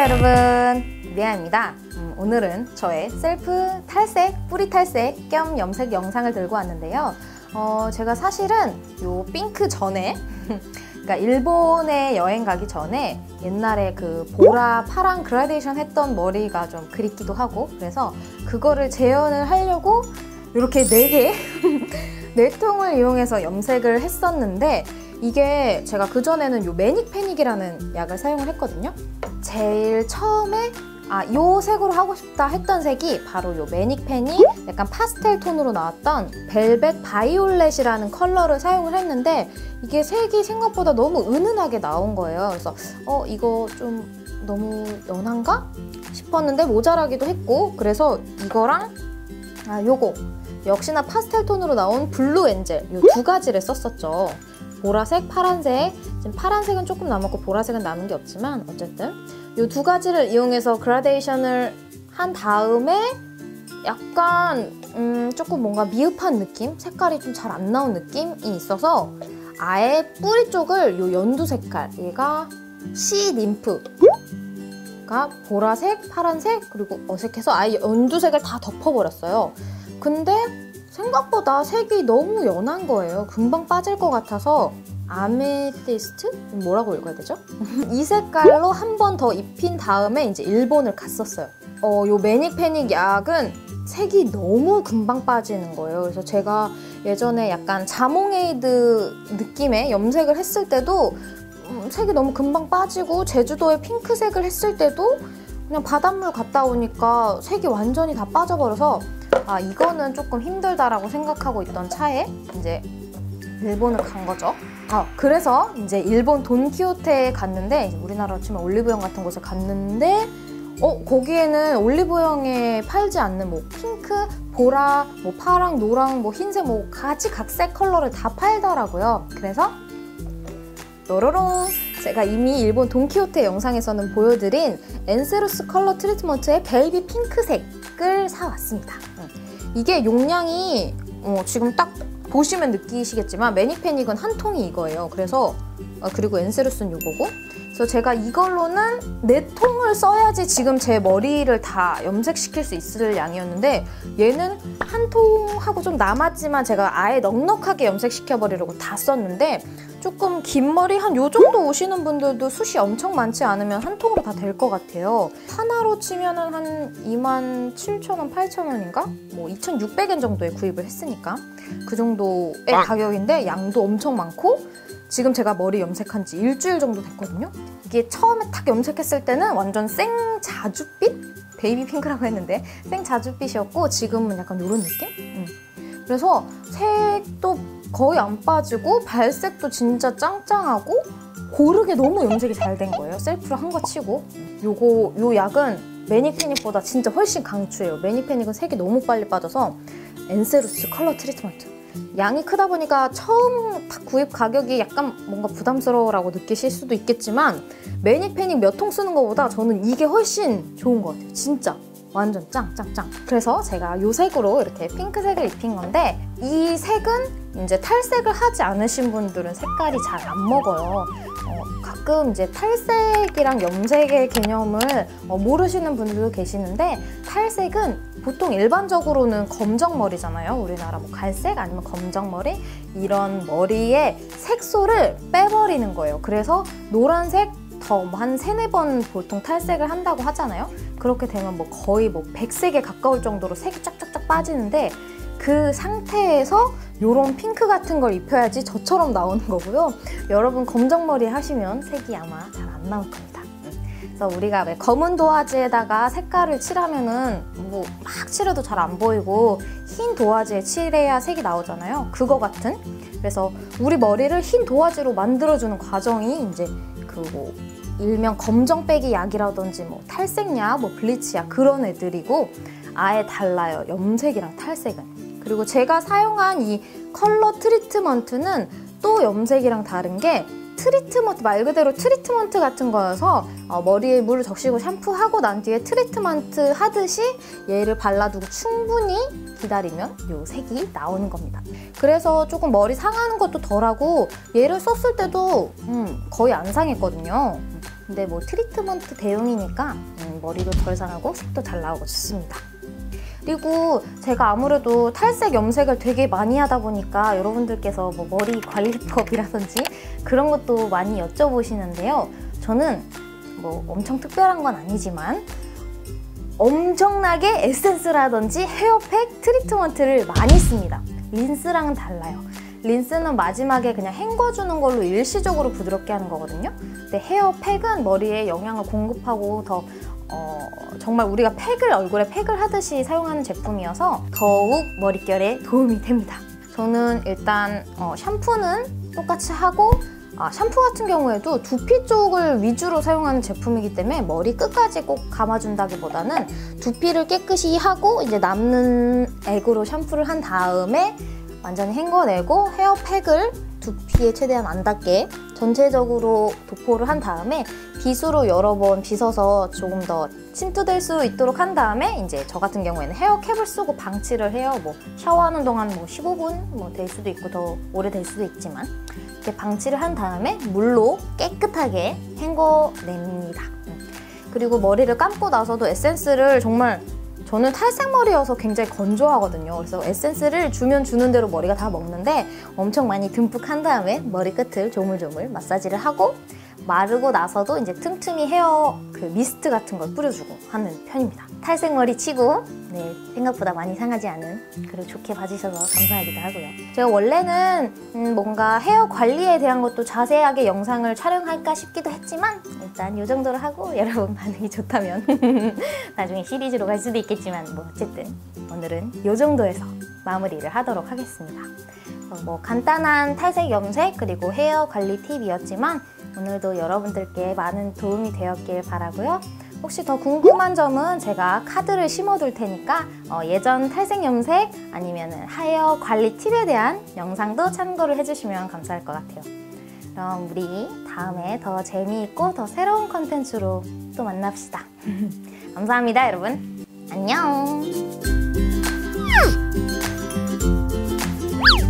안녕하세요 여러분, 리아입니다. 오늘은 저의 셀프 탈색, 뿌리 탈색 겸 염색 영상을 들고 왔는데요. 제가 사실은 요 핑크 전에 그러니까 일본에 여행 가기 전에 옛날에 그 보라, 파랑 그라데이션 했던 머리가 좀 그립기도 하고, 그래서 그거를 재현을 하려고 이렇게 4개 4통을 이용해서 염색을 했었는데, 이게 제가 그전에는 요 매닉패닉이라는 약을 사용을 했거든요. 제일 처음에 요 색으로 하고 싶다 했던 색이 바로 요 매닉패닉 약간 파스텔 톤으로 나왔던 벨벳 바이올렛이라는 컬러를 사용을 했는데, 이게 색이 생각보다 너무 은은하게 나온 거예요. 그래서 이거 좀 너무 연한가 싶었는데 모자라기도 했고, 그래서 이거랑 요거 역시나 파스텔 톤으로 나온 블루 엔젤, 요 2가지를 썼었죠. 보라색, 파란색. 지금 파란색은 조금 남았고 보라색은 남은 게 없지만 어쨌든 이 2가지를 이용해서 그라데이션을 한 다음에 약간 조금 뭔가 미흡한 느낌? 색깔이 좀 잘 안 나온 느낌이 있어서 아예 뿌리 쪽을 이 연두 색깔, 얘가 시 ним프가 보라색, 파란색, 그리고 어색해서 아예 연두색을 다 덮어버렸어요. 근데 생각보다 색이 너무 연한 거예요. 금방 빠질 것 같아서 아메티스트? 뭐라고 읽어야 되죠? 이 색깔로 한 번 더 입힌 다음에 이제 일본을 갔었어요. 요 매닉패닉 약은 색이 너무 금방 빠지는 거예요. 그래서 제가 예전에 약간 자몽에이드 느낌의 염색을 했을 때도 색이 너무 금방 빠지고, 제주도에 핑크색을 했을 때도 그냥 바닷물 갔다 오니까 색이 완전히 다 빠져버려서 이거는 조금 힘들다라고 생각하고 있던 차에 이제 일본을 간 거죠. 그래서 이제 일본 돈키호테에 갔는데, 이제 우리나라로 치면 올리브영 같은 곳에 갔는데 거기에는 올리브영에 팔지 않는 뭐 핑크, 보라, 뭐 파랑, 노랑, 뭐 흰색, 뭐 각색 컬러를 다 팔더라고요. 그래서 뾰로롱, 제가 이미 일본 돈키호테 영상에서는 보여드린 엔세루스 컬러 트리트먼트의 베이비 핑크색을 사왔습니다. 이게 용량이 지금 딱 보시면 느끼시겠지만 매닉패닉은 한 통이 이거예요. 그래서 그리고 엔세루스는 요거고, 그래서 제가 이걸로는 4통을 써야지 지금 제 머리를 다 염색시킬 수 있을 양이었는데, 얘는 한 통하고 좀 남았지만 제가 아예 넉넉하게 염색시켜버리려고 다 썼는데, 조금 긴 머리 한 요 정도 오시는 분들도 숱이 엄청 많지 않으면 한 통으로 다 될 것 같아요. 하나로 치면은 한 27,000원, 8,000원인가? 뭐 2,600엔 정도에 구입을 했으니까 그 정도의 가격인데 양도 엄청 많고, 지금 제가 머리 염색한 지 일주일 정도 됐거든요. 이게 처음에 탁 염색했을 때는 완전 생 자줏빛? 베이비 핑크라고 했는데 생 자줏빛이었고, 지금은 약간 이런 느낌? 그래서 색도 거의 안 빠지고 발색도 진짜 짱짱하고 고르게 너무 염색이 잘 된 거예요. 셀프로 한 거 치고. 요 약은 매닉패닉보다 진짜 훨씬 강추해요. 매닉패닉은 색이 너무 빨리 빠져서 엔세루스 컬러 트리트먼트. 양이 크다 보니까 처음 딱 구입 가격이 약간 뭔가 부담스러워라고 느끼실 수도 있겠지만, 매닉패닉 몇 통 쓰는 것보다 저는 이게 훨씬 좋은 것 같아요. 진짜 완전 짱짱짱. 그래서 제가 요 색으로 이렇게 핑크색을 입힌 건데, 이 색은 이제 탈색을 하지 않으신 분들은 색깔이 잘 안 먹어요. 가끔 이제 탈색이랑 염색의 개념을 모르시는 분들도 계시는데, 탈색은 보통 일반적으로는 검정머리잖아요. 우리나라 뭐 갈색 아니면 검정머리, 이런 머리에 색소를 빼버리는 거예요. 그래서 노란색 더 한 3-4번 보통 탈색을 한다고 하잖아요. 그렇게 되면 뭐 거의 뭐 백색에 가까울 정도로 색이 쫙쫙쫙 빠지는데, 그 상태에서 요런 핑크 같은 걸 입혀야지 저처럼 나오는 거고요. 여러분 검정머리 하시면 색이 아마 잘 안 나올 겁니다. 그래서 우리가 왜 검은 도화지에다가 색깔을 칠하면은 뭐 막 칠해도 잘 안 보이고 흰 도화지에 칠해야 색이 나오잖아요. 그거 같은. 그래서 우리 머리를 흰 도화지로 만들어주는 과정이 이제 그 뭐 일명 검정 빼기 약이라든지 뭐 탈색약, 뭐 블리치약, 그런 애들이고 아예 달라요. 염색이랑 탈색은. 그리고 제가 사용한 이 컬러 트리트먼트는 또 염색이랑 다른 게 트리트먼트, 말 그대로 트리트먼트 같은 거여서 머리에 물을 적시고 샴푸하고 난 뒤에 트리트먼트 하듯이 얘를 발라두고 충분히 기다리면 이 색이 나오는 겁니다. 그래서 조금 머리 상하는 것도 덜하고, 얘를 썼을 때도 거의 안 상했거든요. 근데 뭐 트리트먼트 대용이니까 머리도 덜 상하고 색도 잘 나오고 좋습니다. 그리고 제가 아무래도 탈색, 염색을 되게 많이 하다 보니까 여러분들께서 뭐 머리 관리법이라든지 그런 것도 많이 여쭤보시는데요. 저는 뭐 엄청 특별한 건 아니지만 엄청나게 에센스라든지 헤어팩, 트리트먼트를 많이 씁니다. 린스랑은 달라요. 린스는 마지막에 그냥 헹궈주는 걸로 일시적으로 부드럽게 하는 거거든요. 근데 헤어팩은 머리에 영양을 공급하고 더 정말 우리가 얼굴에 팩을 하듯이 사용하는 제품이어서 더욱 머릿결에 도움이 됩니다. 저는 일단 샴푸는 똑같이 하고 샴푸 같은 경우에도 두피 쪽을 위주로 사용하는 제품이기 때문에 머리 끝까지 꼭 감아준다기보다는 두피를 깨끗이 하고 이제 남는 액으로 샴푸를 한 다음에 완전히 헹궈내고 헤어팩을 두피에 최대한 안 닿게 전체적으로 도포를 한 다음에 빗으로 여러 번 빗어서 조금 더 침투될 수 있도록 한 다음에 이제 저 같은 경우에는 헤어캡을 쓰고 방치를 해요. 뭐 샤워하는 동안 뭐 15분 뭐 될 수도 있고 더 오래 될 수도 있지만 이렇게 방치를 한 다음에 물로 깨끗하게 헹궈냅니다. 그리고 머리를 감고 나서도 에센스를 정말 저는 탈색머리여서 굉장히 건조하거든요. 그래서 에센스를 주면 주는 대로 머리가 다 먹는데 엄청 많이 듬뿍 한 다음에 머리끝을 조물조물 마사지를 하고 마르고 나서도 이제 틈틈이 헤어 미스트 같은 걸 뿌려주고 하는 편입니다. 탈색머리 치고 생각보다 많이 상하지 않은, 그리고 좋게 봐주셔서 감사하기도 하고요. 제가 원래는 뭔가 헤어 관리에 대한 것도 자세하게 영상을 촬영할까 싶기도 했지만 일단 이 정도로 하고 여러분 반응이 좋다면 나중에 시리즈로 갈 수도 있겠지만 뭐 어쨌든 오늘은 이 정도에서 마무리를 하도록 하겠습니다. 뭐 간단한 탈색, 염색 그리고 헤어 관리 팁이었지만 오늘도 여러분들께 많은 도움이 되었길 바라고요. 혹시 더 궁금한 점은 제가 카드를 심어둘 테니까 예전 탈색, 염색 아니면 헤어 관리 팁에 대한 영상도 참고를 해주시면 감사할 것 같아요. 그럼 우리 다음에 더 재미있고 더 새로운 컨텐츠로 또 만납시다. 감사합니다, 여러분. 안녕!